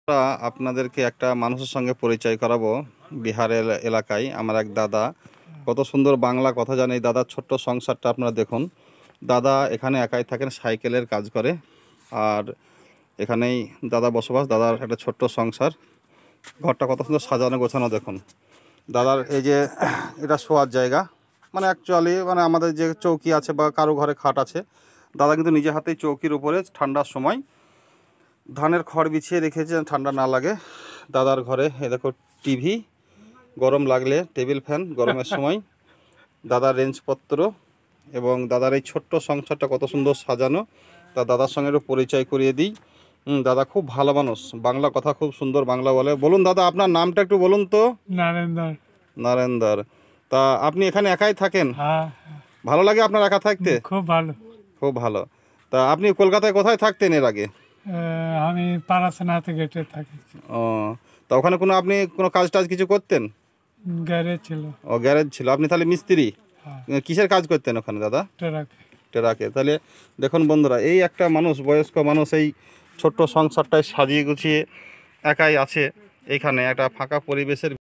আমরা আপনাদেরকে একটা মানুষের সঙ্গে পরিচয় করাবো। বিহারের এলাকায় আমার এক দাদা, কত সুন্দর বাংলা কথা জানে। এই দাদার ছোট্ট সংসারটা আপনারা দেখুন। দাদা এখানে একাই থাকেন, সাইকেলের কাজ করে। আর এখানেই দাদা বসবাস। দাদার একটা ছোট্ট সংসার, ঘরটা কত সুন্দর সাজানো গোছানো দেখুন। দাদার এই যে এটা শোয়ার জায়গা, মানে অ্যাকচুয়ালি মানে আমাদের যে চৌকি আছে বা কারো ঘরে খাট আছে, দাদা কিন্তু নিজে হাতেই চৌকির উপরে ঠান্ডার সময় ধানের খড় বিছিয়ে রেখেছে যেন ঠান্ডা না লাগে। দাদার ঘরে এ দেখো টিভি, গরম লাগলে টেবিল ফ্যান গরমের সময়, দাদার রেঞ্জপত্র এবং দাদার এই ছোট্ট সংসারটা কত সুন্দর সাজানো। তা দাদার সঙ্গে একটু পরিচয় করিয়ে দিই। দাদা খুব ভালো মানুষ, বাংলা কথা খুব সুন্দর বাংলা বলে। বলুন দাদা, আপনার নামটা একটু বলুন তো। নারেন্দর। নারেন্দর। তা আপনি এখানে একাই থাকেন? হ্যাঁ, ভালো লাগে আপনার একা থাকতে? খুব ভালো। খুব ভালো। তা আপনি কলকাতায় কোথায় থাকতেন এর আগে? আমি পারাসনাথ গেটে থাকি। ও, তা ওখানে আপনি কোনো কাজ টাজ কিছু করতেন? গ্যারেজ ছিল। ও, গ্যারেজ ছিল। আপনি তাহলে মিস্ত্রি? হ্যাঁ, কিসের কাজ করতেন ওখানে দাদা? ট্রাক। টেরাকে। তাহলে দেখুন বন্ধুরা, এই একটা মানুষ, বয়স্ক মানুষ, এই ছোট্ট সংসারটায় সাজিয়ে গুছিয়ে একাই আছে এইখানে একটা ফাঁকা পরিবেশের